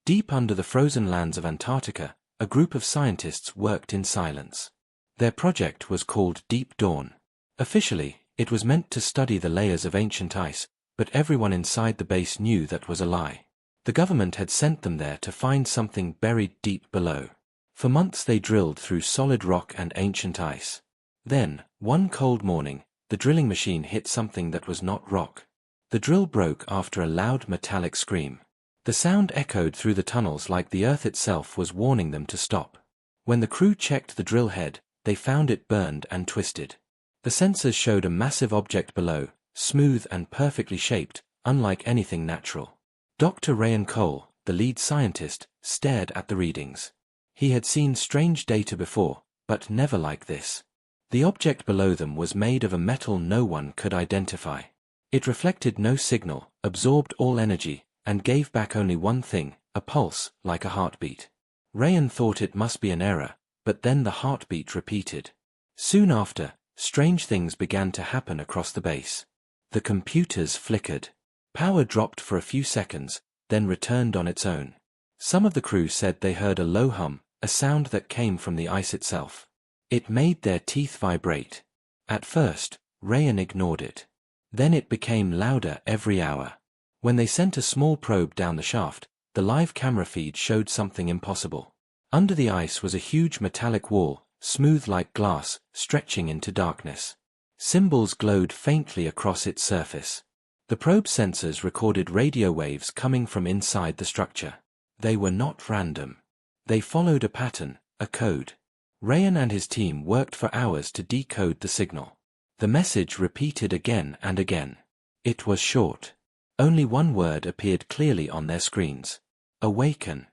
Deep under the frozen lands of Antarctica, a group of scientists worked in silence. Their project was called Deep Dawn. Officially, it was meant to study the layers of ancient ice, but everyone inside the base knew that was a lie. The government had sent them there to find something buried deep below. For months they drilled through solid rock and ancient ice. Then, one cold morning, the drilling machine hit something that was not rock. The drill broke after a loud metallic scream. The sound echoed through the tunnels like the earth itself was warning them to stop. When the crew checked the drill head, they found it burned and twisted. The sensors showed a massive object below, smooth and perfectly shaped, unlike anything natural. Dr. Ryan Cole, the lead scientist, stared at the readings. He had seen strange data before, but never like this. The object below them was made of a metal no one could identify. It reflected no signal, absorbed all energy, and gave back only one thing, a pulse, like a heartbeat. Ryan thought it must be an error, but then the heartbeat repeated. Soon after, strange things began to happen across the base. The computers flickered. Power dropped for a few seconds, then returned on its own. Some of the crew said they heard a low hum, a sound that came from the ice itself. It made their teeth vibrate. At first, Ryan ignored it. Then it became louder every hour. When they sent a small probe down the shaft, the live camera feed showed something impossible. Under the ice was a huge metallic wall, smooth like glass, stretching into darkness. Symbols glowed faintly across its surface. The probe sensors recorded radio waves coming from inside the structure. They were not random. They followed a pattern, a code. Ryan and his team worked for hours to decode the signal. The message repeated again and again. It was short. Only one word appeared clearly on their screens. Awaken.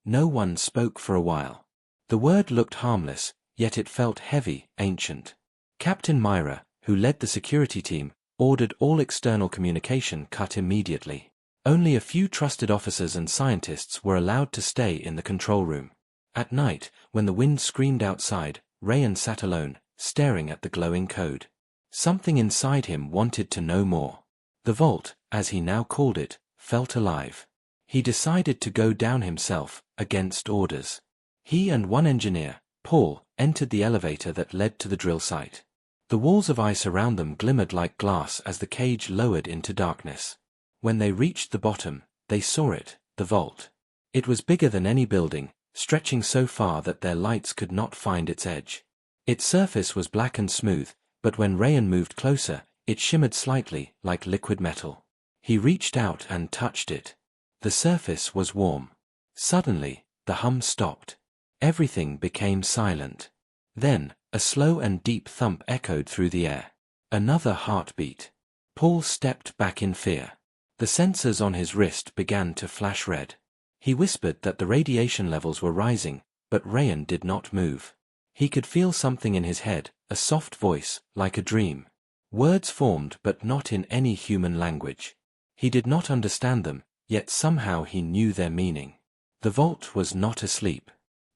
No one spoke for a while. The word looked harmless, yet it felt heavy, ancient. Captain Myra, who led the security team, ordered all external communication cut immediately. Only a few trusted officers and scientists were allowed to stay in the control room. At night, when the wind screamed outside, Ryan sat alone, staring at the glowing code. Something inside him wanted to know more. The vault, as he now called it, felt alive. He decided to go down himself, against orders. He and one engineer, Paul, entered the elevator that led to the drill site. The walls of ice around them glimmered like glass as the cage lowered into darkness. When they reached the bottom, they saw it, the vault. It was bigger than any building, stretching so far that their lights could not find its edge. Its surface was black and smooth, but when Ryan moved closer, it shimmered slightly, like liquid metal. He reached out and touched it. The surface was warm. Suddenly, the hum stopped. Everything became silent. Then, a slow and deep thump echoed through the air. Another heartbeat. Paul stepped back in fear. The sensors on his wrist began to flash red. He whispered that the radiation levels were rising, but Ryan did not move. He could feel something in his head, a soft voice, like a dream. Words formed but not in any human language. He did not understand them, yet somehow he knew their meaning. The vault was not asleep.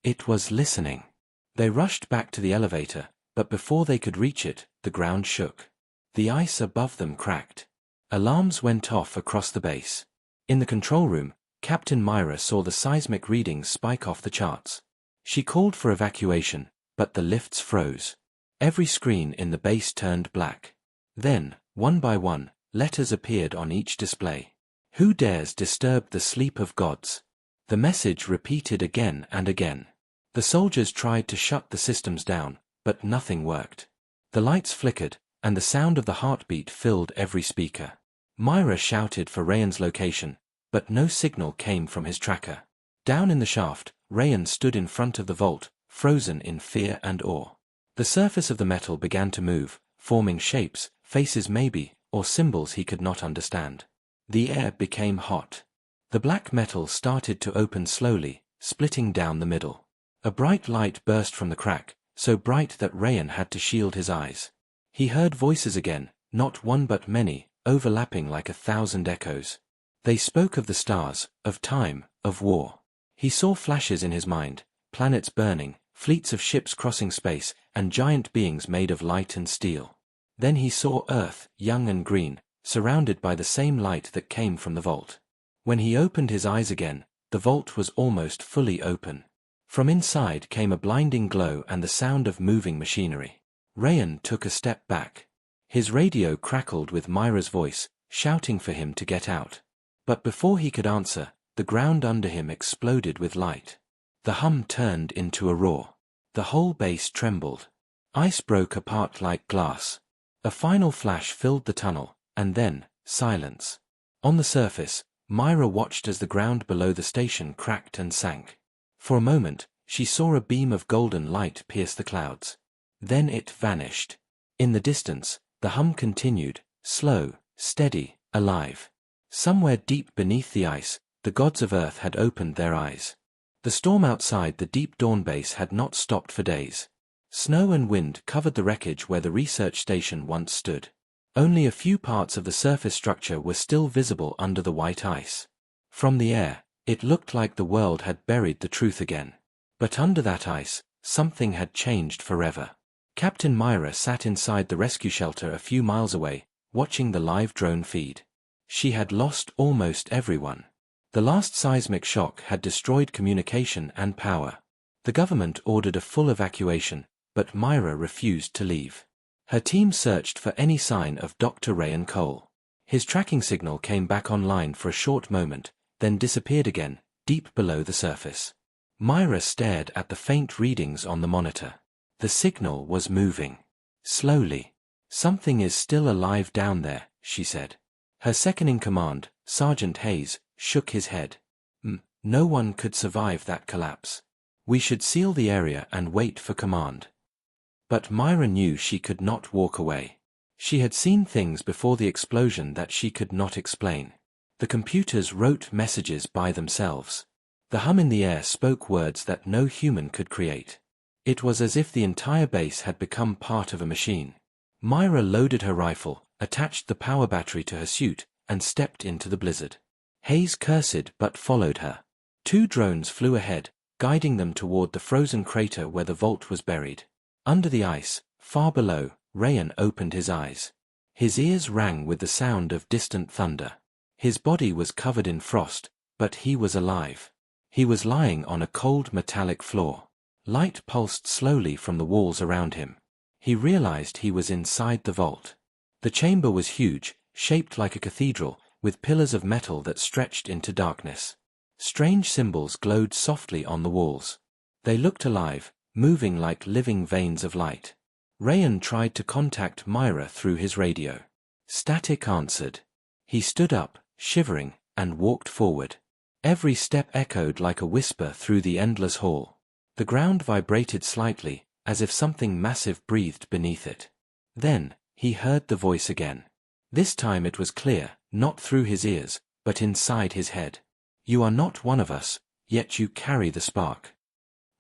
It was listening. They rushed back to the elevator, but before they could reach it, the ground shook. The ice above them cracked. Alarms went off across the base. In the control room, Captain Myra saw the seismic readings spike off the charts. She called for evacuation, but the lifts froze. Every screen in the base turned black. Then, one by one, letters appeared on each display. Who dares disturb the sleep of gods? The message repeated again and again. The soldiers tried to shut the systems down, but nothing worked. The lights flickered, and the sound of the heartbeat filled every speaker. Myra shouted for Ryan's location, but no signal came from his tracker. Down in the shaft, Ryan stood in front of the vault, frozen in fear and awe. The surface of the metal began to move, forming shapes, faces maybe, or symbols he could not understand. The air became hot. The black metal started to open slowly, splitting down the middle. A bright light burst from the crack, so bright that Ryan had to shield his eyes. He heard voices again, not one but many, overlapping like 1,000 echoes. They spoke of the stars, of time, of war. He saw flashes in his mind, planets burning, fleets of ships crossing space, and giant beings made of light and steel. Then he saw Earth, young and green, surrounded by the same light that came from the vault. When he opened his eyes again, The vault was almost fully open. From inside came a blinding glow and the sound of moving machinery. Rayan took a step back. His radio crackled with Myra's voice, shouting for him to get out. But before he could answer, the ground under him exploded with light. The hum turned into a roar. The whole base trembled. Ice broke apart like glass. A final flash filled the tunnel, and then, silence. On the surface, Myra watched as the ground below the station cracked and sank. For a moment, she saw a beam of golden light pierce the clouds. Then it vanished. In the distance, the hum continued, slow, steady, alive. Somewhere deep beneath the ice, the gods of Earth had opened their eyes. The storm outside the Deep Dawn base had not stopped for days. Snow and wind covered the wreckage where the research station once stood. Only a few parts of the surface structure were still visible under the white ice. From the air, it looked like the world had buried the truth again. But under that ice, something had changed forever. Captain Myra sat inside the rescue shelter a few miles away, watching the live drone feed. She had lost almost everyone. The last seismic shock had destroyed communication and power. The government ordered a full evacuation, but Myra refused to leave. Her team searched for any sign of Dr. Rayan Cole. His tracking signal came back online for a short moment, then disappeared again, deep below the surface. Myra stared at the faint readings on the monitor. The signal was moving. Slowly. "Something is still alive down there," she said. Her second-in-command, Sergeant Hayes, shook his head. No one could survive that collapse. We should seal the area and wait for command." But Myra knew she could not walk away. She had seen things before the explosion that she could not explain. The computers wrote messages by themselves. The hum in the air spoke words that no human could create. It was as if the entire base had become part of a machine. Myra loaded her rifle, attached the power battery to her suit, and stepped into the blizzard. Hayes cursed but followed her. 2 drones flew ahead, guiding them toward the frozen crater where the vault was buried. Under the ice, far below, Rayan opened his eyes. His ears rang with the sound of distant thunder. His body was covered in frost, but he was alive. He was lying on a cold metallic floor. Light pulsed slowly from the walls around him. He realized he was inside the vault. The chamber was huge, shaped like a cathedral, with pillars of metal that stretched into darkness. Strange symbols glowed softly on the walls. They looked alive, moving like living veins of light. Rayan tried to contact Myra through his radio. Static answered. He stood up, shivering, and walked forward. Every step echoed like a whisper through the endless hall. The ground vibrated slightly, as if something massive breathed beneath it. Then, he heard the voice again. This time it was clear, not through his ears, but inside his head. "You are not one of us, yet you carry the spark."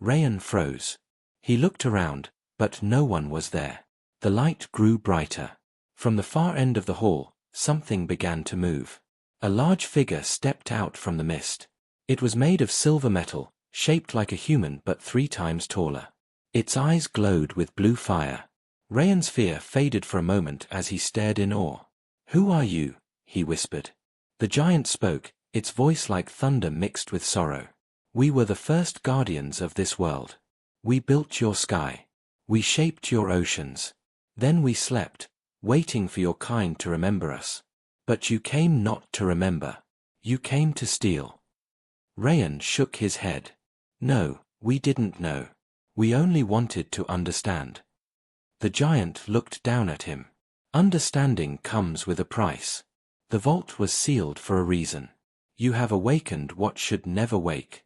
Rayan froze. He looked around, but no one was there. The light grew brighter. From the far end of the hall, something began to move. A large figure stepped out from the mist. It was made of silver metal, shaped like a human but 3 times taller. Its eyes glowed with blue fire. Rayan's fear faded for a moment as he stared in awe. "Who are you?" he whispered. The giant spoke, its voice like thunder mixed with sorrow. "We were the first guardians of this world. We built your sky. We shaped your oceans. Then we slept, waiting for your kind to remember us. But you came not to remember. You came to steal." Rayan shook his head. "No, we didn't know. We only wanted to understand." The giant looked down at him. "Understanding comes with a price. The vault was sealed for a reason. You have awakened what should never wake."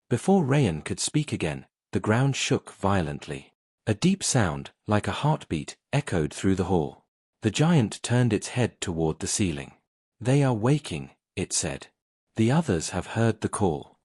Before Rayan could speak again, the ground shook violently. A deep sound, like a heartbeat, echoed through the hall. The giant turned its head toward the ceiling. "They are waking," it said. "The others have heard the call."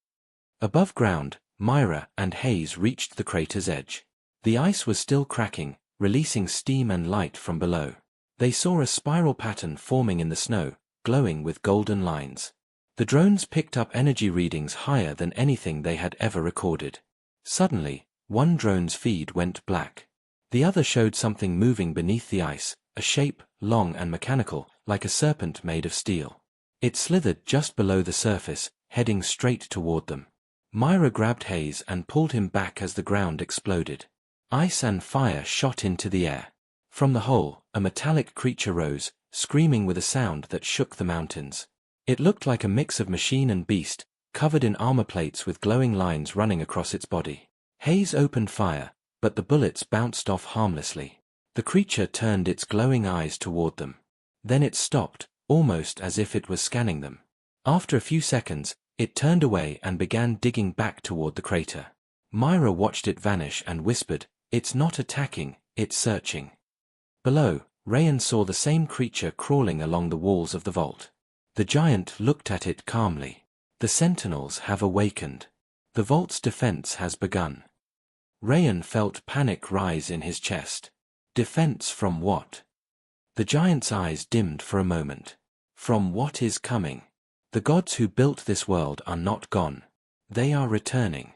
Above ground, Myra and Hayes reached the crater's edge. The ice was still cracking, releasing steam and light from below. They saw a spiral pattern forming in the snow, glowing with golden lines. The drones picked up energy readings higher than anything they had ever recorded. Suddenly, one drone's feed went black. The other showed something moving beneath the ice, a shape, long and mechanical, like a serpent made of steel. It slithered just below the surface, heading straight toward them. Myra grabbed Hayes and pulled him back as the ground exploded. Ice and fire shot into the air. From the hole, a metallic creature rose, screaming with a sound that shook the mountains. It looked like a mix of machine and beast, covered in armor plates with glowing lines running across its body. Hayes opened fire, but the bullets bounced off harmlessly. The creature turned its glowing eyes toward them. Then it stopped, almost as if it was scanning them. After a few seconds, it turned away and began digging back toward the crater. Myra watched it vanish and whispered, "It's not attacking, it's searching." Below, Rayan saw the same creature crawling along the walls of the vault. The giant looked at it calmly. "The sentinels have awakened. The vault's defense has begun." Rayan felt panic rise in his chest. Defense from what? The giant's eyes dimmed for a moment. From what is coming? The gods who built this world are not gone. They are returning.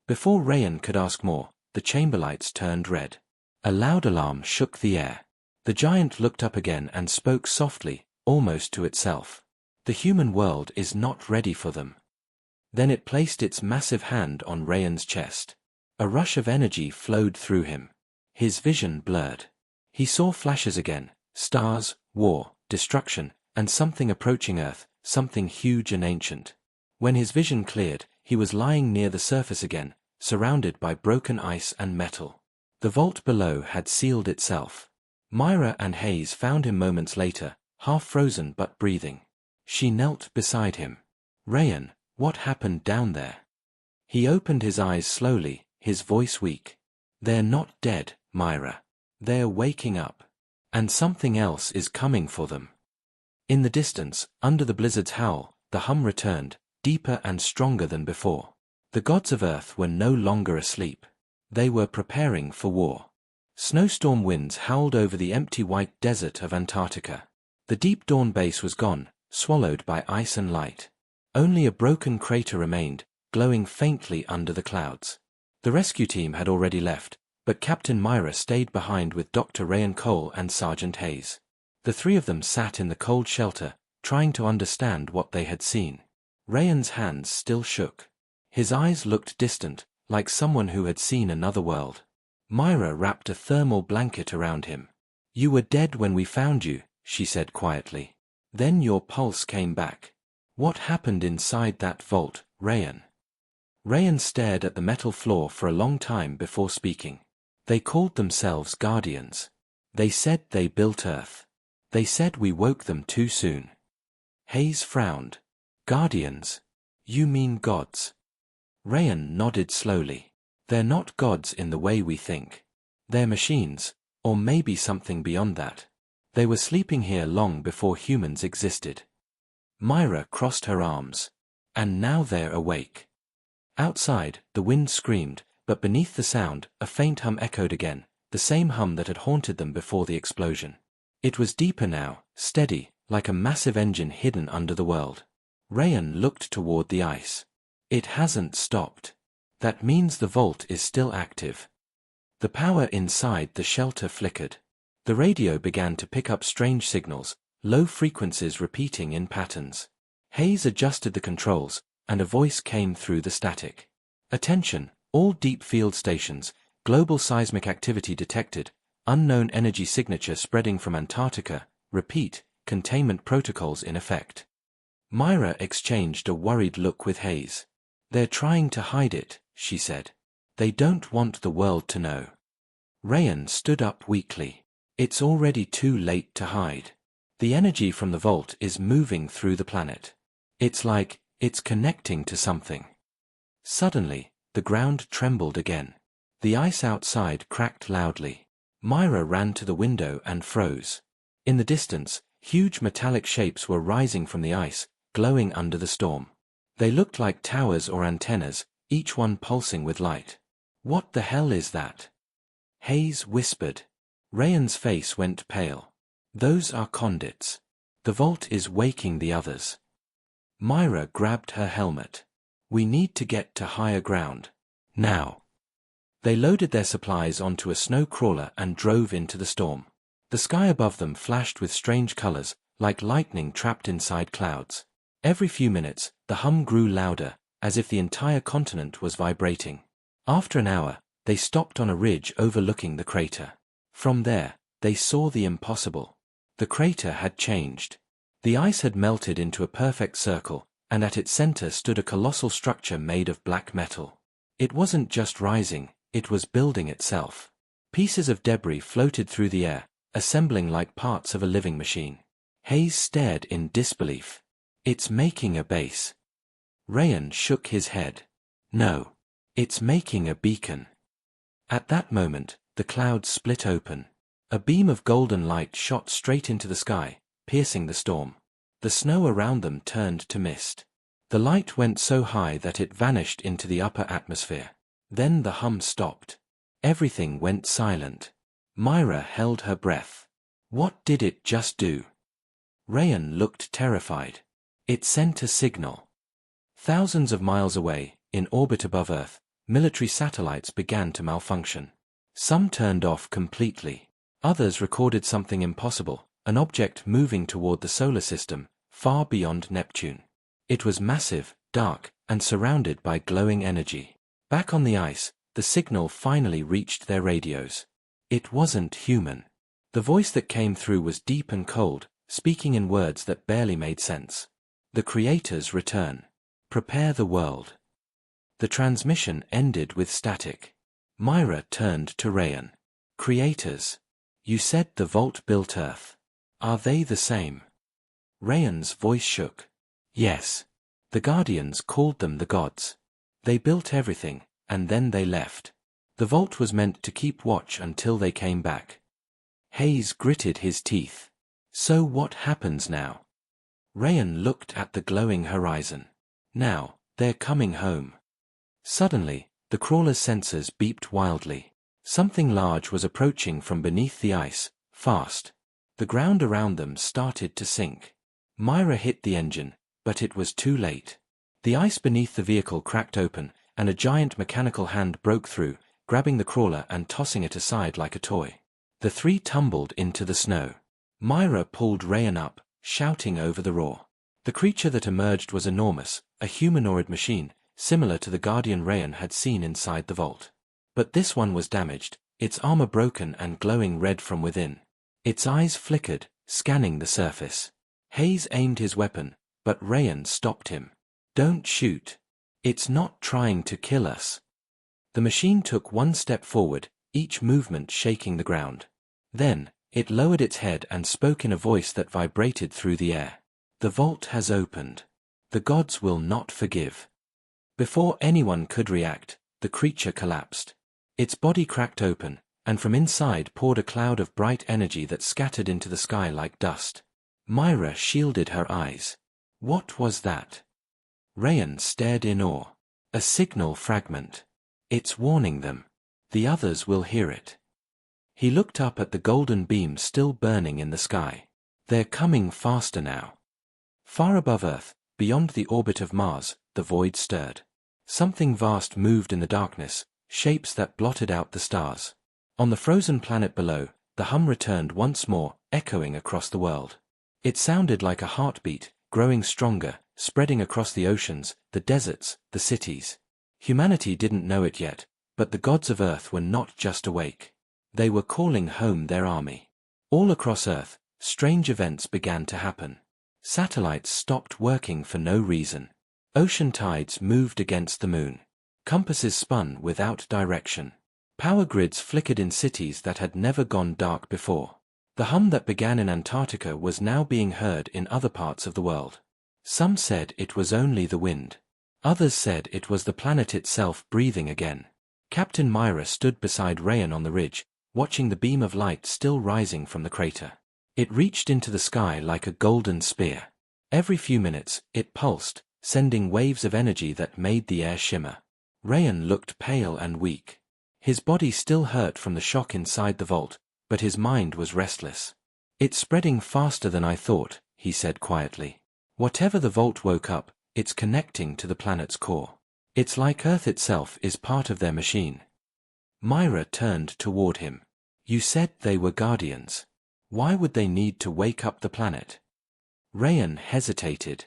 Before Rayan could ask more, the chamber lights turned red. A loud alarm shook the air. The giant looked up again and spoke softly, almost to itself. "The human world is not ready for them." Then it placed its massive hand on Rayan's chest. A rush of energy flowed through him. His vision blurred. He saw flashes again, stars, war, destruction, and something approaching Earth, something huge and ancient. When his vision cleared, he was lying near the surface again, surrounded by broken ice and metal. The vault below had sealed itself. Myra and Hayes found him moments later, half frozen but breathing. She knelt beside him. "Rayan, what happened down there?" He opened his eyes slowly, his voice weak. "They're not dead, Myra. They're waking up. And something else is coming for them." In the distance, under the blizzard's howl, the hum returned, deeper and stronger than before. The gods of Earth were no longer asleep. They were preparing for war. Snowstorm winds howled over the empty white desert of Antarctica. The deep dawn base was gone, swallowed by ice and light. Only a broken crater remained, glowing faintly under the clouds. The rescue team had already left, but Captain Myra stayed behind with Dr. Rayan Cole and Sergeant Hayes. The three of them sat in the cold shelter, trying to understand what they had seen. Rayan's hands still shook. His eyes looked distant, like someone who had seen another world. Myra wrapped a thermal blanket around him. "You were dead when we found you," she said quietly. "Then your pulse came back. What happened inside that vault, Rayan?" Rayan stared at the metal floor for a long time before speaking. "They called themselves Guardians. They said they built Earth. They said we woke them too soon." Hayes frowned. "Guardians? You mean gods?" Rayan nodded slowly. "They're not gods in the way we think. They're machines, or maybe something beyond that. They were sleeping here long before humans existed." Myra crossed her arms. "And now they're awake." Outside, the wind screamed, but beneath the sound, a faint hum echoed again, the same hum that had haunted them before the explosion. It was deeper now, steady, like a massive engine hidden under the world. Rayan looked toward the ice. "It hasn't stopped. That means the vault is still active." The power inside the shelter flickered. The radio began to pick up strange signals, low frequencies repeating in patterns. Hayes adjusted the controls, and a voice came through the static. "Attention, all deep field stations, global seismic activity detected, unknown energy signature spreading from Antarctica, repeat, containment protocols in effect." Myra exchanged a worried look with Hayes. "They're trying to hide it," she said. "They don't want the world to know." Rayan stood up weakly. "It's already too late to hide. The energy from the vault is moving through the planet. It's like it's connecting to something." Suddenly, the ground trembled again. The ice outside cracked loudly. Myra ran to the window and froze. In the distance, huge metallic shapes were rising from the ice, glowing under the storm. They looked like towers or antennas, each one pulsing with light. "What the hell is that?" Hayes whispered. Rayan's face went pale. "Those are conduits. The vault is waking the others." Myra grabbed her helmet. "We need to get to higher ground. Now." They loaded their supplies onto a snow crawler and drove into the storm. The sky above them flashed with strange colors, like lightning trapped inside clouds. Every few minutes, the hum grew louder, as if the entire continent was vibrating. After an hour, they stopped on a ridge overlooking the crater. From there, they saw the impossible. The crater had changed. The ice had melted into a perfect circle, and at its center stood a colossal structure made of black metal. It wasn't just rising, it was building itself. Pieces of debris floated through the air, assembling like parts of a living machine. Hayes stared in disbelief. It's making a base. Rayan shook his head. No. It's making a beacon. At that moment, the clouds split open. A beam of golden light shot straight into the sky, piercing the storm. The snow around them turned to mist. The light went so high that it vanished into the upper atmosphere. Then the hum stopped. Everything went silent. Myra held her breath. What did it just do? Rayan looked terrified. It sent a signal. Thousands of miles away, in orbit above Earth, military satellites began to malfunction. Some turned off completely. Others recorded something impossible, an object moving toward the solar system, far beyond Neptune. It was massive, dark, and surrounded by glowing energy. Back on the ice, the signal finally reached their radios. It wasn't human. The voice that came through was deep and cold, speaking in words that barely made sense. The Creator's return. Prepare the world. The transmission ended with static. Myra turned to Rayan. Creators. You said the Vault built Earth. Are they the same? Rayan's voice shook. Yes. The Guardians called them the gods. They built everything, and then they left. The Vault was meant to keep watch until they came back. Hayes gritted his teeth. So what happens now? Rayan looked at the glowing horizon. Now, they're coming home. Suddenly, the crawler's sensors beeped wildly. Something large was approaching from beneath the ice, fast. The ground around them started to sink. Myra hit the engine, but it was too late. The ice beneath the vehicle cracked open, and a giant mechanical hand broke through, grabbing the crawler and tossing it aside like a toy. The three tumbled into the snow. Myra pulled Rayan up, shouting over the roar. The creature that emerged was enormous, a humanoid machine, similar to the Guardian Rayan had seen inside the vault. But this one was damaged, its armor broken and glowing red from within. Its eyes flickered, scanning the surface. Hayes aimed his weapon, but Rayan stopped him. Don't shoot. It's not trying to kill us. The machine took one step forward, each movement shaking the ground. Then, it lowered its head and spoke in a voice that vibrated through the air. The vault has opened. The gods will not forgive. Before anyone could react, the creature collapsed. Its body cracked open, and from inside poured a cloud of bright energy that scattered into the sky like dust. Myra shielded her eyes. What was that? Rayan stared in awe. A signal fragment. It's warning them. The others will hear it. He looked up at the golden beam still burning in the sky. They're coming faster now. Far above Earth, beyond the orbit of Mars, the void stirred. Something vast moved in the darkness, shapes that blotted out the stars. On the frozen planet below, the hum returned once more, echoing across the world. It sounded like a heartbeat, growing stronger, spreading across the oceans, the deserts, the cities. Humanity didn't know it yet, but the gods of Earth were not just awake. They were calling home their army. All across Earth, strange events began to happen. Satellites stopped working for no reason. Ocean tides moved against the moon. Compasses spun without direction. Power grids flickered in cities that had never gone dark before. The hum that began in Antarctica was now being heard in other parts of the world. Some said it was only the wind. Others said it was the planet itself breathing again. Captain Myra stood beside Rayan on the ridge, watching the beam of light still rising from the crater. It reached into the sky like a golden spear. Every few minutes, it pulsed, sending waves of energy that made the air shimmer. Rayan looked pale and weak. His body still hurt from the shock inside the vault, but his mind was restless. It's spreading faster than I thought, he said quietly. Whatever the vault woke up, it's connecting to the planet's core. It's like Earth itself is part of their machine. Myra turned toward him. You said they were guardians. Why would they need to wake up the planet? Rayan hesitated.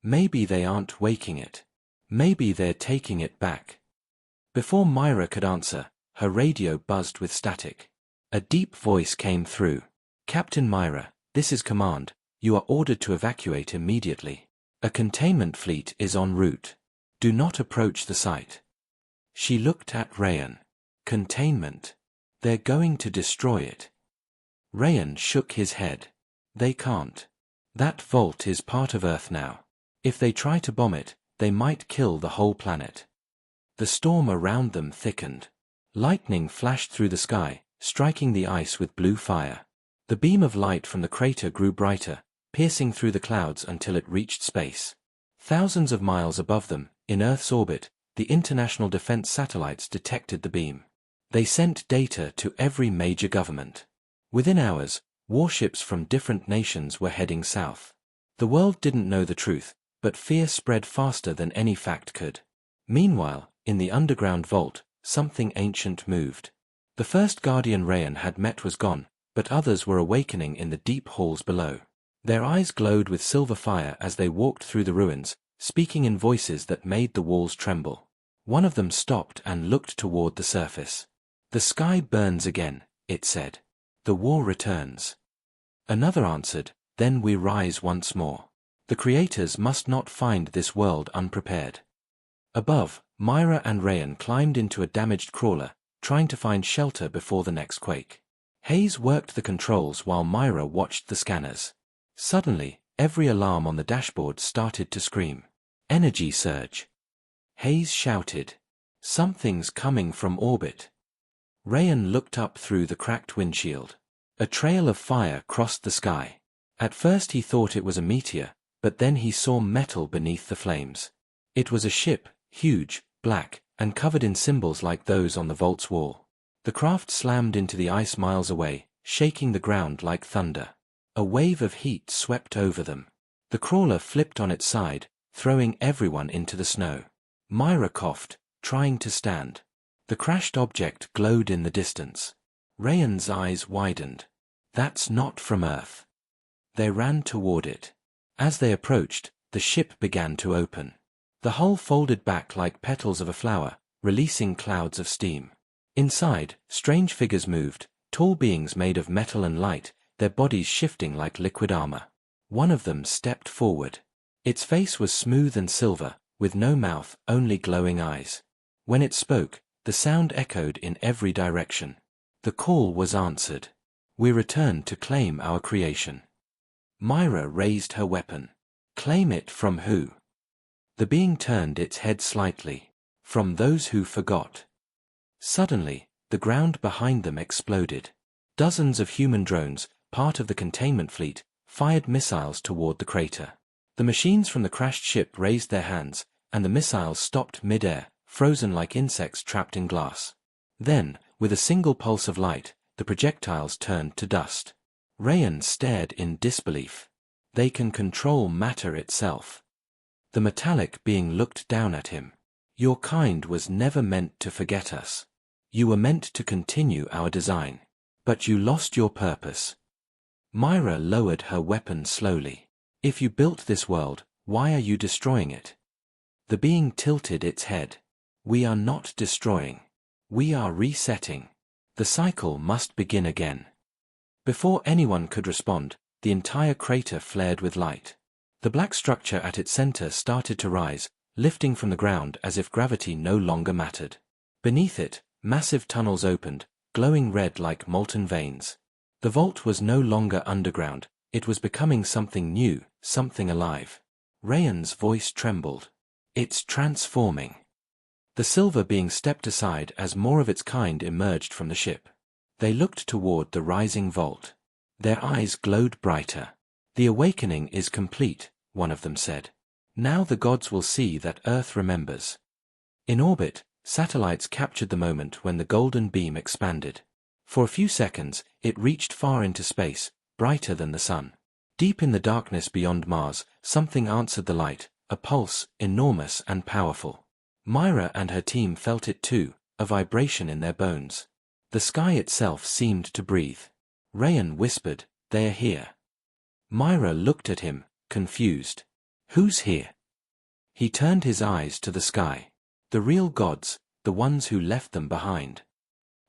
Maybe they aren't waking it. Maybe they're taking it back. Before Myra could answer, her radio buzzed with static. A deep voice came through. Captain Myra, this is command. You are ordered to evacuate immediately. A containment fleet is en route. Do not approach the site. She looked at Rayan. Containment. They're going to destroy it. Rayan shook his head. They can't. That vault is part of Earth now. If they try to bomb it, they might kill the whole planet. The storm around them thickened. Lightning flashed through the sky, striking the ice with blue fire. The beam of light from the crater grew brighter, piercing through the clouds until it reached space. Thousands of miles above them, in Earth's orbit, the international defense satellites detected the beam. They sent data to every major government. Within hours, warships from different nations were heading south. The world didn't know the truth, but fear spread faster than any fact could. Meanwhile, in the underground vault, something ancient moved. The first guardian Rayan had met was gone, but others were awakening in the deep halls below. Their eyes glowed with silver fire as they walked through the ruins, speaking in voices that made the walls tremble. One of them stopped and looked toward the surface. The sky burns again, it said. The war returns. Another answered, then we rise once more. The creators must not find this world unprepared. Above, Myra and Rayan climbed into a damaged crawler, trying to find shelter before the next quake. Hayes worked the controls while Myra watched the scanners. Suddenly, every alarm on the dashboard started to scream. Energy surge. Hayes shouted. Something's coming from orbit. Rayan looked up through the cracked windshield. A trail of fire crossed the sky. At first he thought it was a meteor, but then he saw metal beneath the flames. It was a ship, huge, black, and covered in symbols like those on the vault's wall. The craft slammed into the ice miles away, shaking the ground like thunder. A wave of heat swept over them. The crawler flipped on its side, throwing everyone into the snow. Myra coughed, trying to stand. The crashed object glowed in the distance. Rayan's eyes widened. That's not from Earth. They ran toward it. As they approached, the ship began to open. The hull folded back like petals of a flower, releasing clouds of steam. Inside, strange figures moved, tall beings made of metal and light, their bodies shifting like liquid armor. One of them stepped forward. Its face was smooth and silver, with no mouth, only glowing eyes. When it spoke, the sound echoed in every direction. The call was answered. We return to claim our creation. Myra raised her weapon. Claim it from who? The being turned its head slightly. From those who forgot. Suddenly, the ground behind them exploded. Dozens of human drones, part of the containment fleet, fired missiles toward the crater. The machines from the crashed ship raised their hands, and the missiles stopped mid-air, frozen like insects trapped in glass. Then, with a single pulse of light, the projectiles turned to dust. Rayan stared in disbelief. They can control matter itself. The metallic being looked down at him. Your kind was never meant to forget us. You were meant to continue our design. But you lost your purpose. Myra lowered her weapon slowly. If you built this world, why are you destroying it? The being tilted its head. We are not destroying. We are resetting. The cycle must begin again. Before anyone could respond, the entire crater flared with light. The black structure at its center started to rise, lifting from the ground as if gravity no longer mattered. Beneath it, massive tunnels opened, glowing red like molten veins. The vault was no longer underground, it was becoming something new, something alive. Rayan's voice trembled. It's transforming. The silver being stepped aside as more of its kind emerged from the ship. They looked toward the rising vault. Their eyes glowed brighter. The awakening is complete, one of them said. Now the gods will see that Earth remembers. In orbit, satellites captured the moment when the golden beam expanded. For a few seconds, it reached far into space, brighter than the sun. Deep in the darkness beyond Mars, something answered the light, a pulse, enormous and powerful. Myra and her team felt it too, a vibration in their bones. The sky itself seemed to breathe. Rayan whispered, "They are here." Myra looked at him, confused. "Who's here?" He turned his eyes to the sky. The real gods, the ones who left them behind.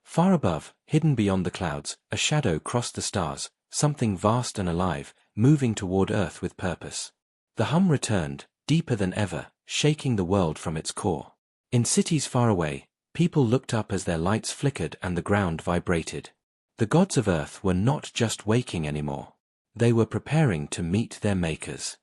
Far above, hidden beyond the clouds, a shadow crossed the stars, something vast and alive, moving toward Earth with purpose. The hum returned, deeper than ever, shaking the world from its core. In cities far away, people looked up as their lights flickered and the ground vibrated. The gods of Earth were not just waking anymore. They were preparing to meet their makers.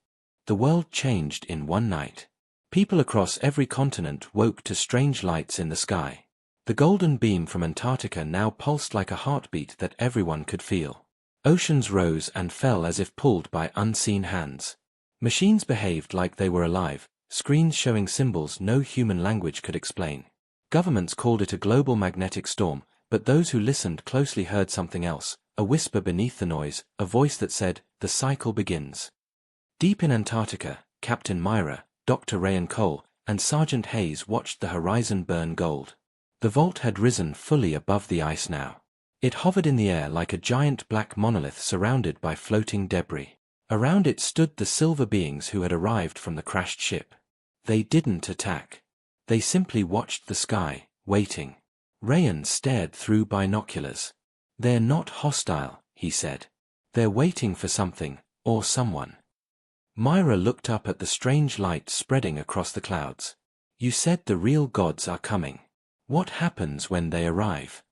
The world changed in one night. People across every continent woke to strange lights in the sky. The golden beam from Antarctica now pulsed like a heartbeat that everyone could feel. Oceans rose and fell as if pulled by unseen hands. Machines behaved like they were alive, screens showing symbols no human language could explain. Governments called it a global magnetic storm, but those who listened closely heard something else, a whisper beneath the noise, a voice that said, "The cycle begins." Deep in Antarctica, Captain Myra, Dr. Rayan Cole, and Sergeant Hayes watched the horizon burn gold. The vault had risen fully above the ice now. It hovered in the air like a giant black monolith surrounded by floating debris. Around it stood the silver beings who had arrived from the crashed ship. They didn't attack. They simply watched the sky, waiting. Rayan stared through binoculars. "They're not hostile," he said. "They're waiting for something, or someone." Myra looked up at the strange light spreading across the clouds. "You said the real gods are coming. What happens when they arrive?"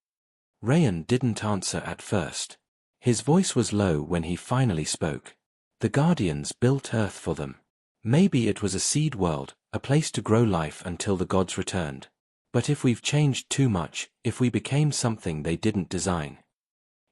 Rayan didn't answer at first. His voice was low when he finally spoke. "The Guardians built Earth for them. Maybe it was a seed world, a place to grow life until the gods returned. But if we've changed too much, if we became something they didn't design."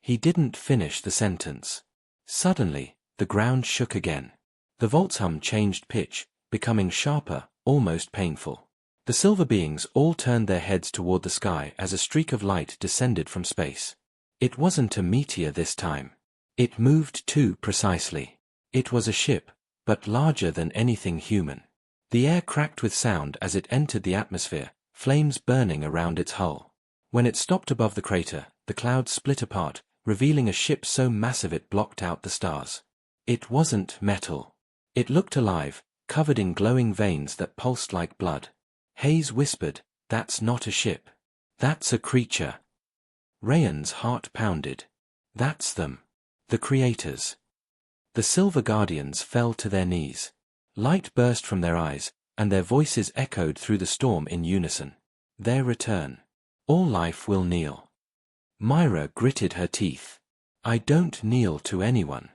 He didn't finish the sentence. Suddenly, the ground shook again. The vault's hum changed pitch, becoming sharper, almost painful. The silver beings all turned their heads toward the sky as a streak of light descended from space. It wasn't a meteor this time. It moved too precisely. It was a ship, but larger than anything human. The air cracked with sound as it entered the atmosphere, flames burning around its hull. When it stopped above the crater, the clouds split apart, revealing a ship so massive it blocked out the stars. It wasn't metal. It looked alive, covered in glowing veins that pulsed like blood. Hayes whispered, "That's not a ship. That's a creature." Rayan's heart pounded. "That's them. The creators." The Silver Guardians fell to their knees. Light burst from their eyes, and their voices echoed through the storm in unison. Their return. All life will kneel. Myra gritted her teeth. "I don't kneel to anyone."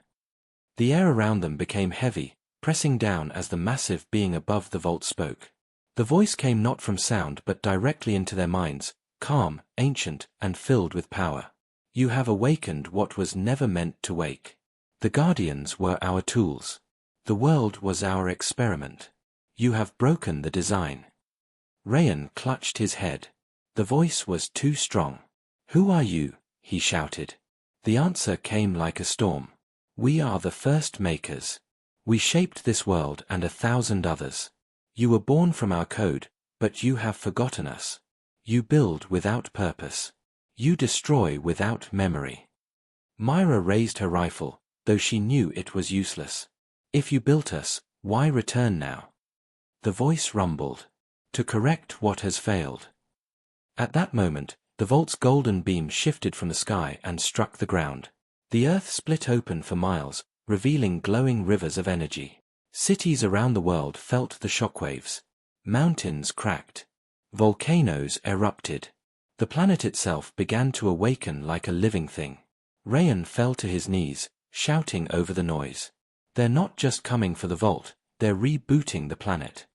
The air around them became heavy, pressing down as the massive being above the vault spoke. The voice came not from sound but directly into their minds, calm, ancient, and filled with power. "You have awakened what was never meant to wake. The Guardians were our tools. The world was our experiment. You have broken the design." Rayan clutched his head. The voice was too strong. "Who are you?" he shouted. The answer came like a storm. "We are the first makers. We shaped this world and 1,000 others. You were born from our code, but you have forgotten us. You build without purpose. You destroy without memory." Myra raised her rifle, though she knew it was useless. "If you built us, why return now?" The voice rumbled. "To correct what has failed." At that moment, the vault's golden beam shifted from the sky and struck the ground. The earth split open for miles, revealing glowing rivers of energy. Cities around the world felt the shockwaves. Mountains cracked. Volcanoes erupted. The planet itself began to awaken like a living thing. Rayan fell to his knees, shouting over the noise. "They're not just coming for the vault, they're rebooting the planet."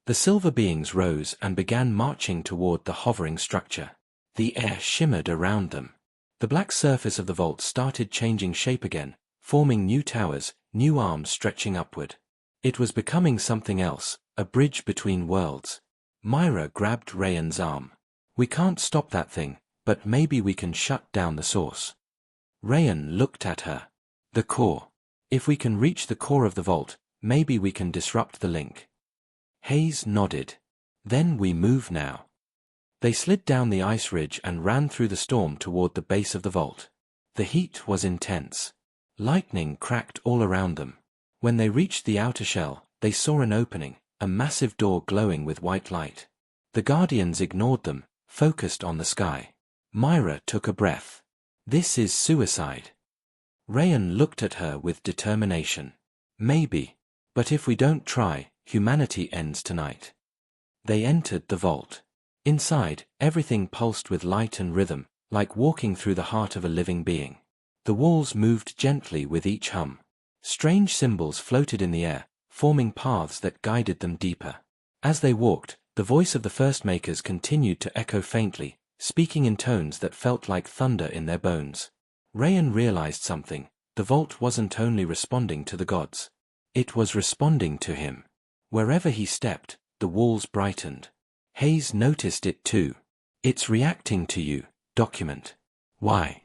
The silver beings rose and began marching toward the hovering structure. The air shimmered around them. The black surface of the vault started changing shape again, forming new towers, new arms stretching upward. It was becoming something else, a bridge between worlds. Myra grabbed Rayan's arm. "We can't stop that thing, but maybe we can shut down the source." Rayan looked at her. "The core. If we can reach the core of the vault, maybe we can disrupt the link." Hayes nodded. "Then we move now." They slid down the ice ridge and ran through the storm toward the base of the vault. The heat was intense. Lightning cracked all around them. When they reached the outer shell, they saw an opening, a massive door glowing with white light. The Guardians ignored them, focused on the sky. Myra took a breath. This is suicide. Rayan looked at her with determination. Maybe. But if we don't try, humanity ends tonight. They entered the vault. Inside, everything pulsed with light and rhythm, like walking through the heart of a living being. The walls moved gently with each hum. Strange symbols floated in the air, forming paths that guided them deeper. As they walked, the voice of the First Makers continued to echo faintly, speaking in tones that felt like thunder in their bones. Rayan realized something. The vault wasn't only responding to the gods. It was responding to him. Wherever he stepped, the walls brightened. Hayes noticed it too. It's reacting to you, document. Why?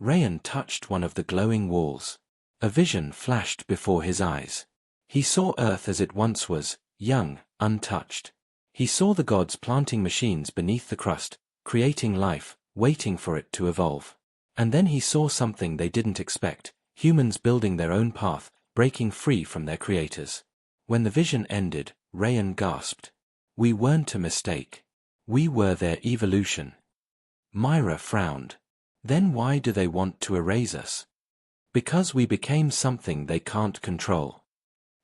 Rayan touched one of the glowing walls. A vision flashed before his eyes. He saw Earth as it once was, young, untouched. He saw the gods planting machines beneath the crust, creating life, waiting for it to evolve. And then he saw something they didn't expect, humans building their own path, breaking free from their creators. When the vision ended, Rayan gasped. We weren't a mistake. We were their evolution. Myra frowned. Then why do they want to erase us? Because we became something they can't control.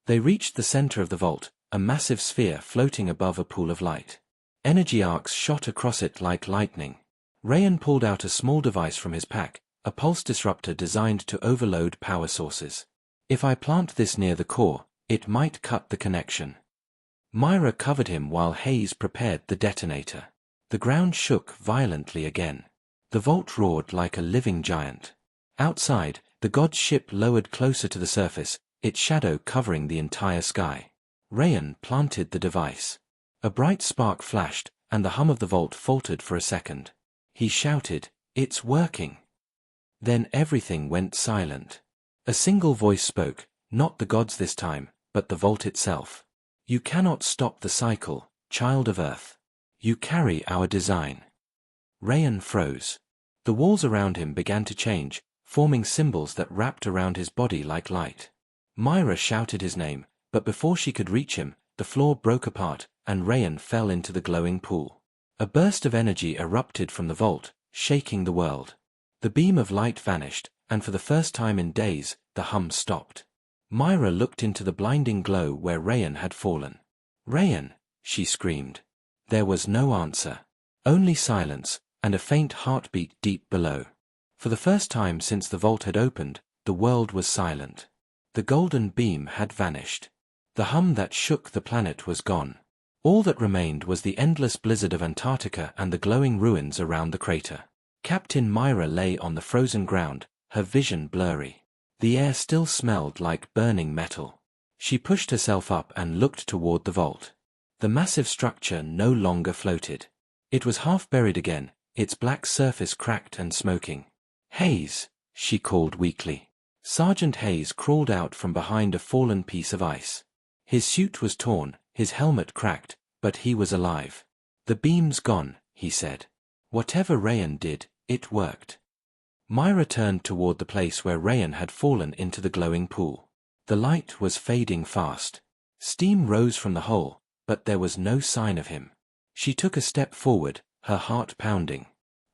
They reached the center of the vault, a massive sphere floating above a pool of light. Energy arcs shot across it like lightning. Rayan pulled out a small device from his pack, a pulse disruptor designed to overload power sources. If I plant this near the core, it might cut the connection. Myra covered him while Hayes prepared the detonator. The ground shook violently again. The vault roared like a living giant. Outside, the god's ship lowered closer to the surface, its shadow covering the entire sky. Rayan planted the device. A bright spark flashed, and the hum of the vault faltered for a second. He shouted, "It's working!" Then everything went silent. A single voice spoke, not the gods this time, but the vault itself. You cannot stop the cycle, child of Earth. You carry our design. Rayan froze. The walls around him began to change, forming symbols that wrapped around his body like light. Myra shouted his name, but before she could reach him, the floor broke apart, and Rayan fell into the glowing pool. A burst of energy erupted from the vault, shaking the world. The beam of light vanished, and for the first time in days, the hum stopped. Myra looked into the blinding glow where Rayan had fallen. "Rayan!" she screamed. There was no answer. Only silence, and a faint heartbeat deep below. For the first time since the vault had opened, the world was silent. The golden beam had vanished. The hum that shook the planet was gone. All that remained was the endless blizzard of Antarctica and the glowing ruins around the crater. Captain Myra lay on the frozen ground, her vision blurry. The air still smelled like burning metal. She pushed herself up and looked toward the vault. The massive structure no longer floated. It was half buried again, its black surface cracked and smoking. "Hayes," she called weakly. Sergeant Hayes crawled out from behind a fallen piece of ice. His suit was torn, his helmet cracked, but he was alive. "The beam's gone," he said. "Whatever Rayan did, it worked." Myra turned toward the place where Rayan had fallen into the glowing pool. The light was fading fast. Steam rose from the hole, but there was no sign of him. She took a step forward, her heart pounding.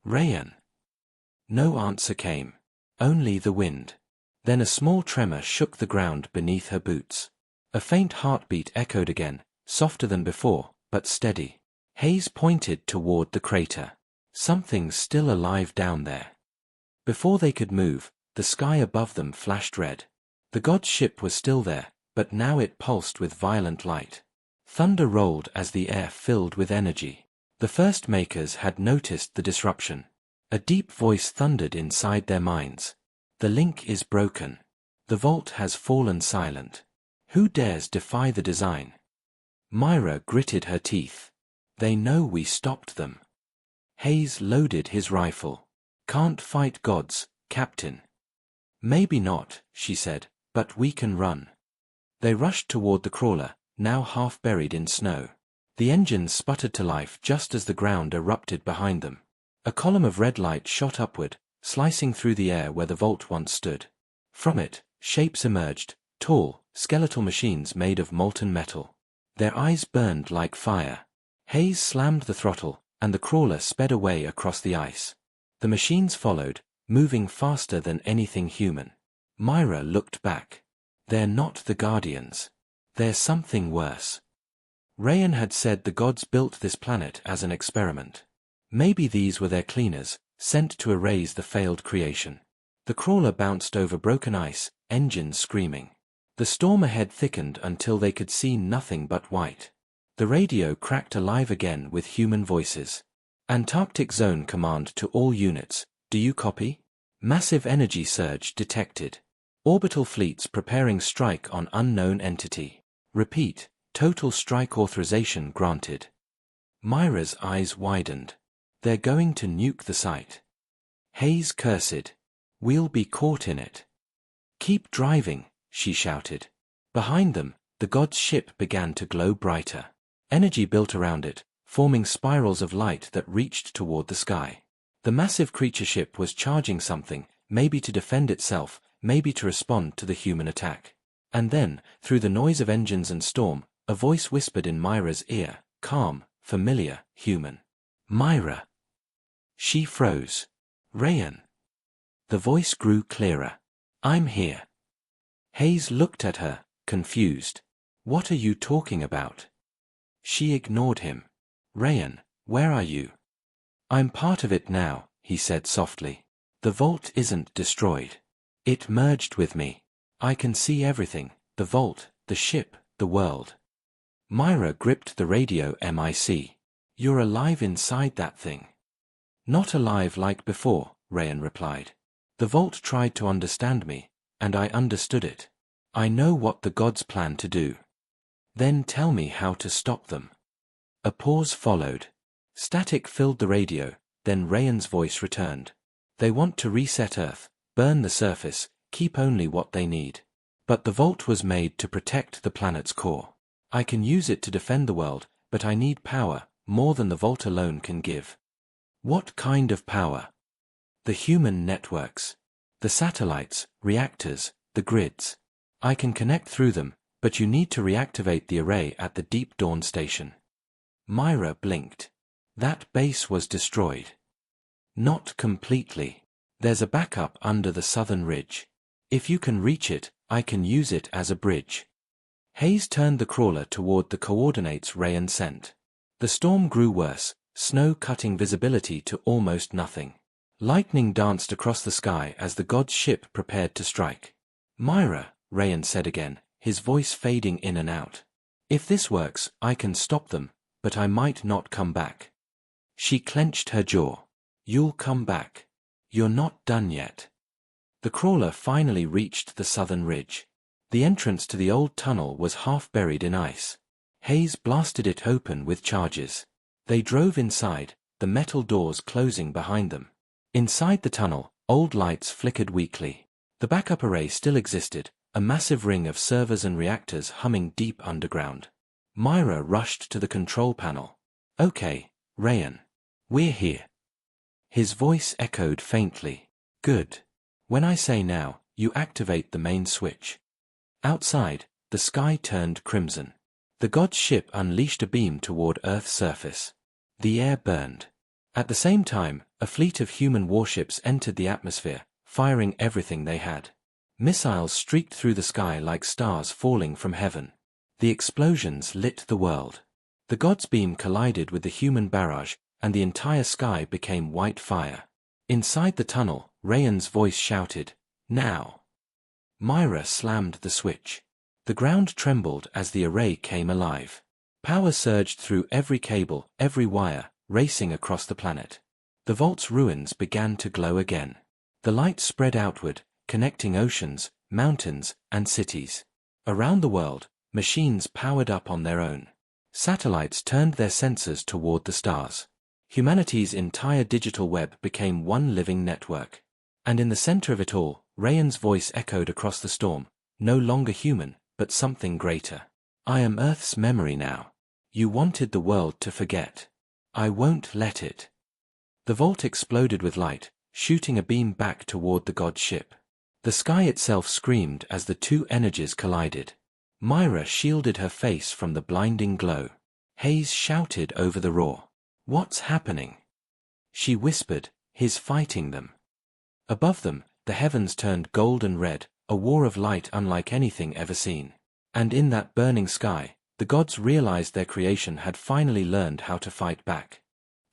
"Rayan." No answer came. Only the wind. Then a small tremor shook the ground beneath her boots. A faint heartbeat echoed again, softer than before, but steady. Hayes pointed toward the crater. Something's still alive down there. Before they could move, the sky above them flashed red. The god's ship was still there, but now it pulsed with violent light. Thunder rolled as the air filled with energy. The First Makers had noticed the disruption. A deep voice thundered inside their minds. "The link is broken. The vault has fallen silent. Who dares defy the design?" Myra gritted her teeth. "They know we stopped them." Hayes loaded his rifle. "Can't fight gods, Captain." "Maybe not," she said, "but we can run." They rushed toward the crawler, now half buried in snow. The engines sputtered to life just as the ground erupted behind them. A column of red light shot upward, slicing through the air where the vault once stood. From it, shapes emerged, tall, skeletal machines made of molten metal. Their eyes burned like fire. Hayes slammed the throttle, and the crawler sped away across the ice. The machines followed, moving faster than anything human. Myra looked back. They're not the Guardians. They're something worse. Rayan had said the gods built this planet as an experiment. Maybe these were their cleaners, sent to erase the failed creation. The crawler bounced over broken ice, engines screaming. The storm ahead thickened until they could see nothing but white. The radio cracked alive again with human voices. Antarctic Zone Command to all units, do you copy? Massive energy surge detected. Orbital fleets preparing strike on unknown entity. Repeat, total strike authorization granted. Myra's eyes widened. They're going to nuke the site. Hayes cursed. We'll be caught in it. Keep driving, she shouted. Behind them, the god's ship began to glow brighter. Energy built around it, forming spirals of light that reached toward the sky. The massive creature ship was charging something, maybe to defend itself, maybe to respond to the human attack. And then, through the noise of engines and storm, a voice whispered in Myra's ear, calm, familiar, human. Myra. She froze. Rayan. The voice grew clearer. I'm here. Hayes looked at her, confused. What are you talking about? She ignored him. Rayan, where are you? I'm part of it now, he said softly. The vault isn't destroyed. It merged with me. I can see everything, the vault, the ship, the world. Myra gripped the radio mic. You're alive inside that thing. Not alive like before, Rayan replied. The vault tried to understand me, and I understood it. I know what the gods plan to do. Then tell me how to stop them. A pause followed. Static filled the radio, then Rayan's voice returned. They want to reset Earth, burn the surface, keep only what they need. But the vault was made to protect the planet's core. I can use it to defend the world, but I need power, more than the vault alone can give. What kind of power? The human networks. The satellites, reactors, the grids. I can connect through them, but you need to reactivate the array at the Deep Dawn station. Myra blinked. That base was destroyed. Not completely. There's a backup under the southern ridge. If you can reach it, I can use it as a bridge. Hayes turned the crawler toward the coordinates Rayan sent. The storm grew worse, snow cutting visibility to almost nothing. Lightning danced across the sky as the god's ship prepared to strike. Myra, Rayan said again, his voice fading in and out. If this works, I can stop them, but I might not come back. She clenched her jaw. You'll come back. You're not done yet. The crawler finally reached the southern ridge. The entrance to the old tunnel was half buried in ice. Hayes blasted it open with charges. They drove inside, the metal doors closing behind them. Inside the tunnel, old lights flickered weakly. The backup array still existed, a massive ring of servers and reactors humming deep underground. Myra rushed to the control panel. Okay, Rayan. We're here. His voice echoed faintly. Good. When I say now, you activate the main switch. Outside, the sky turned crimson. The god's ship unleashed a beam toward Earth's surface. The air burned. At the same time, a fleet of human warships entered the atmosphere, firing everything they had. Missiles streaked through the sky like stars falling from heaven. The explosions lit the world. The god's beam collided with the human barrage, and the entire sky became white fire. Inside the tunnel, Rayan's voice shouted, "Now!" Myra slammed the switch. The ground trembled as the array came alive. Power surged through every cable, every wire, racing across the planet. The vault's ruins began to glow again. The light spread outward, connecting oceans, mountains, and cities. Around the world, machines powered up on their own. Satellites turned their sensors toward the stars. Humanity's entire digital web became one living network. And in the center of it all, Rayan's voice echoed across the storm, no longer human, but something greater. I am Earth's memory now. You wanted the world to forget. I won't let it. The vault exploded with light, shooting a beam back toward the god's ship. The sky itself screamed as the two energies collided. Myra shielded her face from the blinding glow. Hayes shouted over the roar. "What's happening?" She whispered, "He's fighting them." Above them, the heavens turned gold and red, a war of light unlike anything ever seen. And in that burning sky, the gods realized their creation had finally learned how to fight back.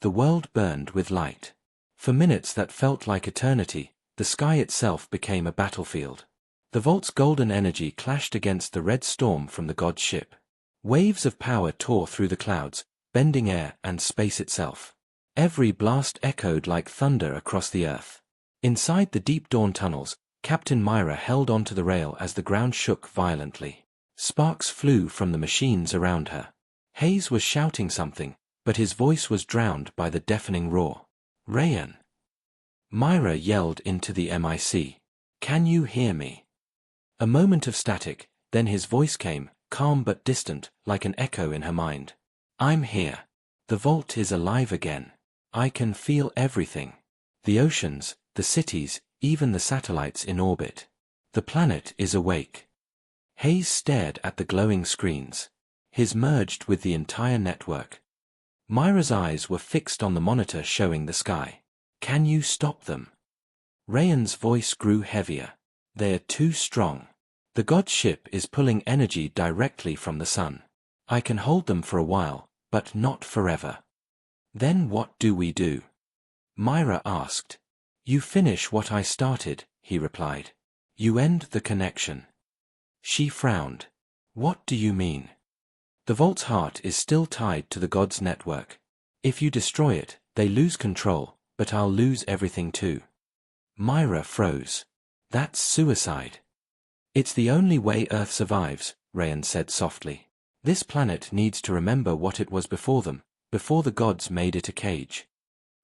The world burned with light. For minutes that felt like eternity, the sky itself became a battlefield. The vault's golden energy clashed against the red storm from the god's ship. Waves of power tore through the clouds, bending air and space itself. Every blast echoed like thunder across the earth. Inside the deep dawn tunnels, Captain Myra held onto the rail as the ground shook violently. Sparks flew from the machines around her. Hayes was shouting something, but his voice was drowned by the deafening roar. "Rayan!" Myra yelled into the MIC. "Can you hear me?" A moment of static, then his voice came, calm but distant, like an echo in her mind. "I'm here. The vault is alive again. I can feel everything. The oceans, the cities, even the satellites in orbit. The planet is awake." Hayes stared at the glowing screens. His merged with the entire network. Myra's eyes were fixed on the monitor showing the sky. "Can you stop them?" Rayan's voice grew heavier. "They're too strong. The god's ship is pulling energy directly from the sun. I can hold them for a while, but not forever." "Then what do we do?" Myra asked. "You finish what I started," he replied. "You end the connection." She frowned. "What do you mean?" "The vault's heart is still tied to the god's network. If you destroy it, they lose control, but I'll lose everything too." Myra froze. "That's suicide." "It's the only way Earth survives," Rayan said softly. "This planet needs to remember what it was before them, before the gods made it a cage."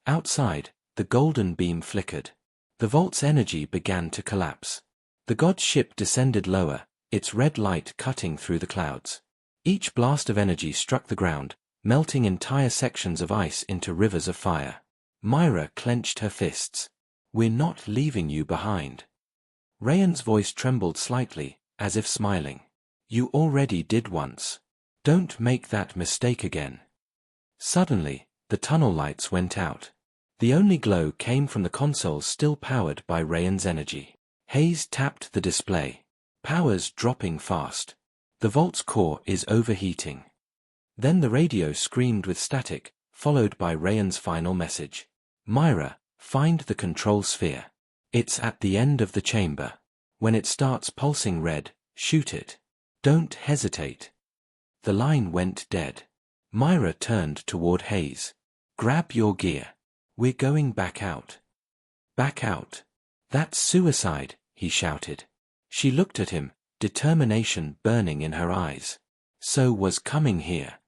Outside, the golden beam flickered. The vault's energy began to collapse. The god's ship descended lower, its red light cutting through the clouds. Each blast of energy struck the ground, melting entire sections of ice into rivers of fire. Myra clenched her fists. "We're not leaving you behind." Rayan's voice trembled slightly, as if smiling. "You already did once. Don't make that mistake again." Suddenly, the tunnel lights went out. The only glow came from the consoles still powered by Rayan's energy. Hayes tapped the display. "Power's dropping fast. The vault's core is overheating." Then the radio screamed with static, followed by Rayan's final message. "Myra, find the control sphere. It's at the end of the chamber. When it starts pulsing red, shoot it. Don't hesitate." The line went dead. Myra turned toward Hayes. "Grab your gear. We're going back out." "Back out? That's suicide," he shouted. She looked at him, determination burning in her eyes. "So was coming here."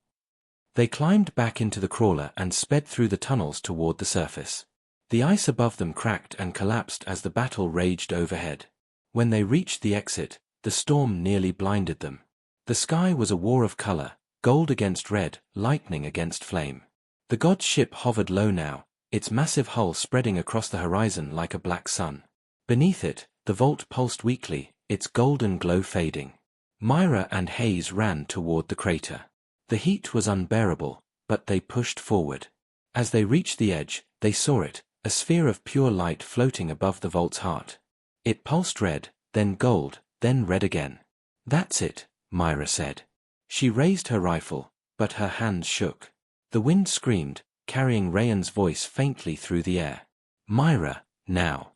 They climbed back into the crawler and sped through the tunnels toward the surface. The ice above them cracked and collapsed as the battle raged overhead. When they reached the exit, the storm nearly blinded them. The sky was a war of color, gold against red, lightning against flame. The god's ship hovered low now, its massive hull spreading across the horizon like a black sun. Beneath it, the vault pulsed weakly, its golden glow fading. Myra and Hayes ran toward the crater. The heat was unbearable, but they pushed forward. As they reached the edge, they saw it, a sphere of pure light floating above the vault's heart. It pulsed red, then gold, then red again. "That's it," Myra said. She raised her rifle, but her hands shook. The wind screamed, carrying Rayan's voice faintly through the air. "Myra, now."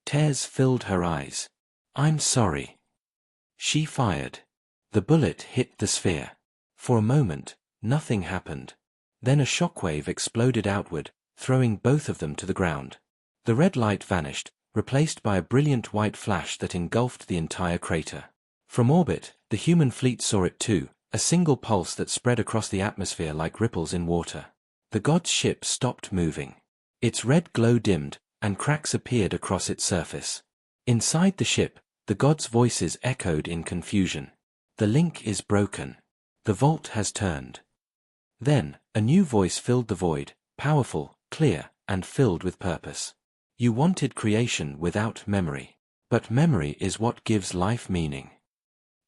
Tears filled her eyes. "I'm sorry." She fired. The bullet hit the sphere. For a moment, nothing happened. Then a shockwave exploded outward, throwing both of them to the ground. The red light vanished, replaced by a brilliant white flash that engulfed the entire crater. From orbit, the human fleet saw it too, a single pulse that spread across the atmosphere like ripples in water. The god's ship stopped moving. Its red glow dimmed, and cracks appeared across its surface. Inside the ship, the god's voices echoed in confusion. "The link is broken. The vault has turned." Then, a new voice filled the void, powerful, clear, and filled with purpose. "You wanted creation without memory. But memory is what gives life meaning."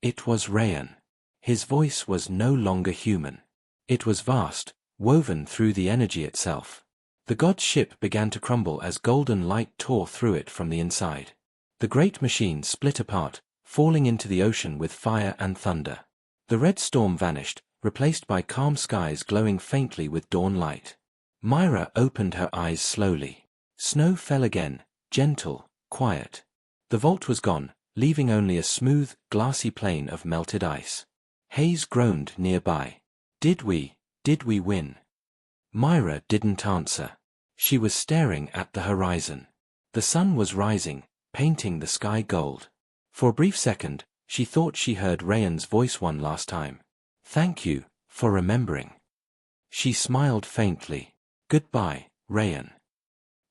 It was Rayan. His voice was no longer human. It was vast, woven through the energy itself. The god's ship began to crumble as golden light tore through it from the inside. The great machine split apart, falling into the ocean with fire and thunder. The red storm vanished, replaced by calm skies glowing faintly with dawn light. Myra opened her eyes slowly. Snow fell again, gentle, quiet. The vault was gone, leaving only a smooth, glassy plain of melted ice. Hayes groaned nearby. Did we win? Myra didn't answer. She was staring at the horizon. The sun was rising, painting the sky gold. For a brief second, she thought she heard Ryan's voice one last time. Thank you, for remembering. She smiled faintly. Goodbye, Ryan.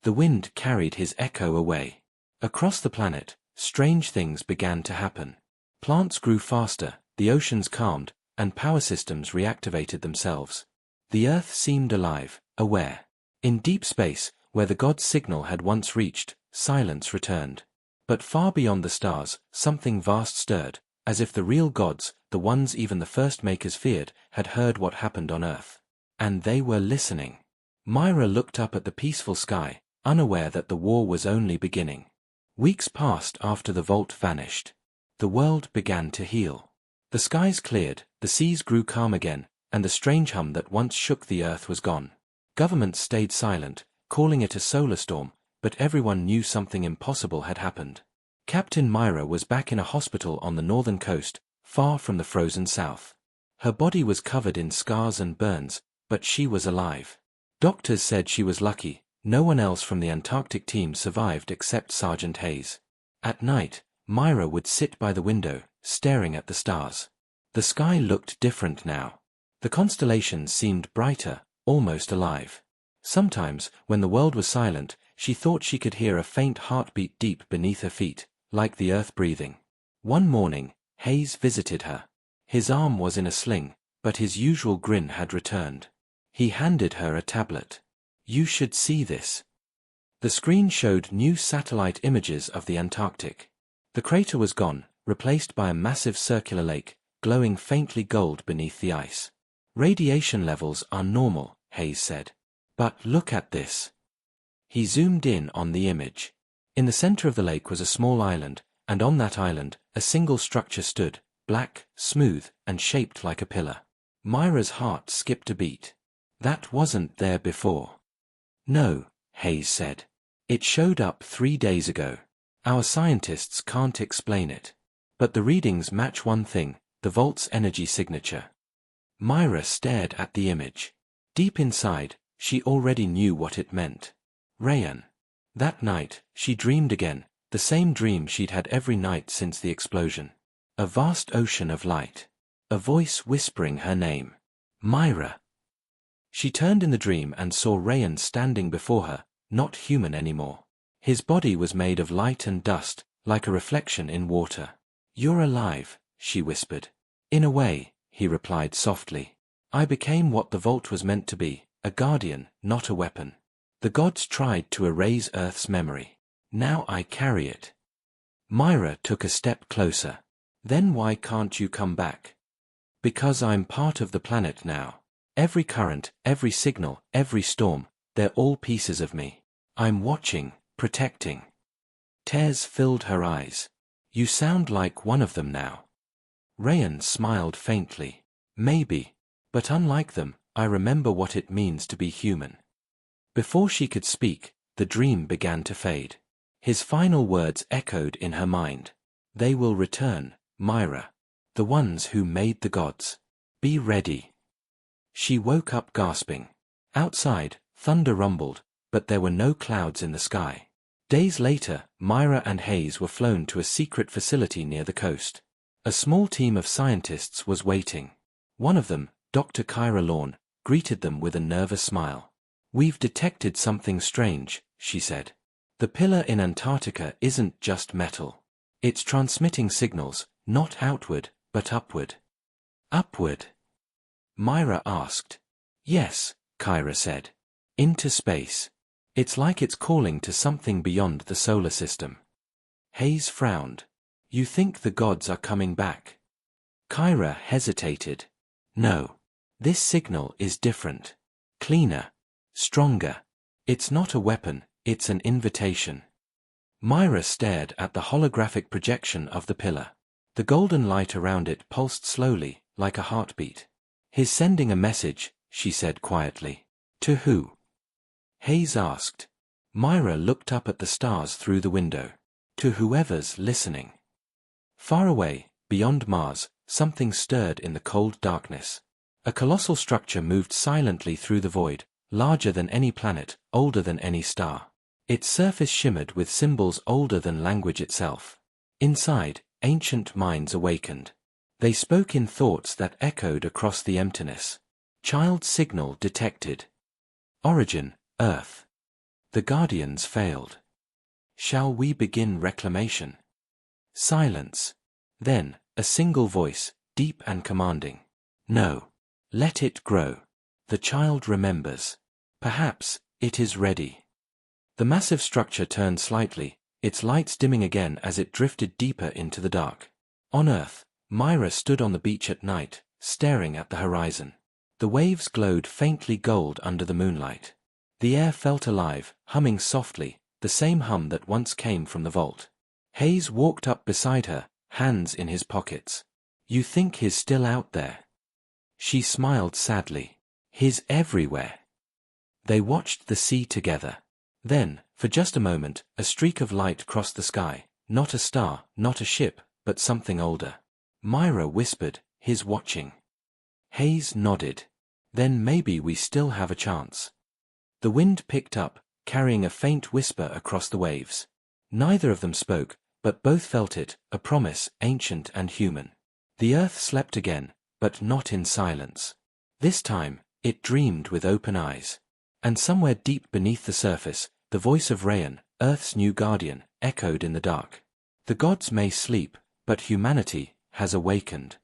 The wind carried his echo away. Across the planet, strange things began to happen. Plants grew faster, the oceans calmed, and power systems reactivated themselves. The Earth seemed alive, aware. In deep space, where the god's signal had once reached, silence returned. But far beyond the stars, something vast stirred, as if the real gods, the ones even the first makers feared, had heard what happened on Earth. And they were listening. Myra looked up at the peaceful sky, unaware that the war was only beginning. Weeks passed after the vault vanished. The world began to heal. The skies cleared, the seas grew calm again, and the strange hum that once shook the earth was gone. Governments stayed silent, calling it a solar storm, but everyone knew something impossible had happened. Captain Myra was back in a hospital on the northern coast, far from the frozen south. Her body was covered in scars and burns, but she was alive. Doctors said she was lucky. No one else from the Antarctic team survived except Sergeant Hayes. At night, Myra would sit by the window, staring at the stars. The sky looked different now. The constellations seemed brighter, almost alive. Sometimes, when the world was silent, she thought she could hear a faint heartbeat deep beneath her feet, like the earth breathing. One morning, Hayes visited her. His arm was in a sling, but his usual grin had returned. He handed her a tablet. You should see this. The screen showed new satellite images of the Antarctic. The crater was gone, replaced by a massive circular lake, glowing faintly gold beneath the ice. Radiation levels are normal, Hayes said. But look at this. He zoomed in on the image. In the center of the lake was a small island, and on that island, a single structure stood, black, smooth, and shaped like a pillar. Myra's heart skipped a beat. That wasn't there before. No, Hayes said. It showed up 3 days ago. Our scientists can't explain it. But the readings match one thing, the vault's energy signature. Myra stared at the image. Deep inside, she already knew what it meant. Ryan. That night, she dreamed again, the same dream she'd had every night since the explosion. A vast ocean of light. A voice whispering her name. Myra. She turned in the dream and saw Ryan standing before her, not human anymore. His body was made of light and dust, like a reflection in water. You're alive, she whispered. In a way, he replied softly. I became what the vault was meant to be, a guardian, not a weapon. The gods tried to erase Earth's memory. Now I carry it. Myra took a step closer. Then why can't you come back? Because I'm part of the planet now. Every current, every signal, every storm, they're all pieces of me. I'm watching, protecting. Tears filled her eyes. You sound like one of them now. Ryan smiled faintly. Maybe. But unlike them, I remember what it means to be human. Before she could speak, the dream began to fade. His final words echoed in her mind. They will return, Myra. The ones who made the gods. Be ready. She woke up gasping. Outside, thunder rumbled, but there were no clouds in the sky. Days later, Myra and Hayes were flown to a secret facility near the coast. A small team of scientists was waiting. One of them, Dr. Kyra Lorne, greeted them with a nervous smile. We've detected something strange, she said. The pillar in Antarctica isn't just metal. It's transmitting signals, not outward, but upward. Upward? Myra asked. Yes, Kyra said. Into space. It's like it's calling to something beyond the solar system. Hayes frowned. You think the gods are coming back? Kyra hesitated. No. This signal is different. Cleaner. Stronger. It's not a weapon, it's an invitation. Myra stared at the holographic projection of the pillar. The golden light around it pulsed slowly, like a heartbeat. "He's sending a message," she said quietly. "To who?" Hayes asked. Myra looked up at the stars through the window. "To whoever's listening." Far away, beyond Mars, something stirred in the cold darkness. A colossal structure moved silently through the void, larger than any planet, older than any star. Its surface shimmered with symbols older than language itself. Inside, ancient minds awakened. They spoke in thoughts that echoed across the emptiness. Child signal detected. Origin, Earth. The Guardians failed. Shall we begin reclamation? Silence. Then, a single voice, deep and commanding. No. Let it grow. The child remembers. Perhaps, it is ready. The massive structure turned slightly, its lights dimming again as it drifted deeper into the dark. On Earth, Myra stood on the beach at night, staring at the horizon. The waves glowed faintly gold under the moonlight. The air felt alive, humming softly, the same hum that once came from the vault. Hayes walked up beside her, hands in his pockets. "You think he's still out there?" She smiled sadly. "He's everywhere." They watched the sea together. Then, for just a moment, a streak of light crossed the sky, not a star, not a ship, but something older. Myra whispered, "He's watching." Hayes nodded. "Then maybe we still have a chance." The wind picked up, carrying a faint whisper across the waves. Neither of them spoke, but both felt it, a promise, ancient and human. The earth slept again, but not in silence. This time, it dreamed with open eyes. And somewhere deep beneath the surface, the voice of Rayan, Earth's new guardian, echoed in the dark. "The gods may sleep, but humanity has awakened."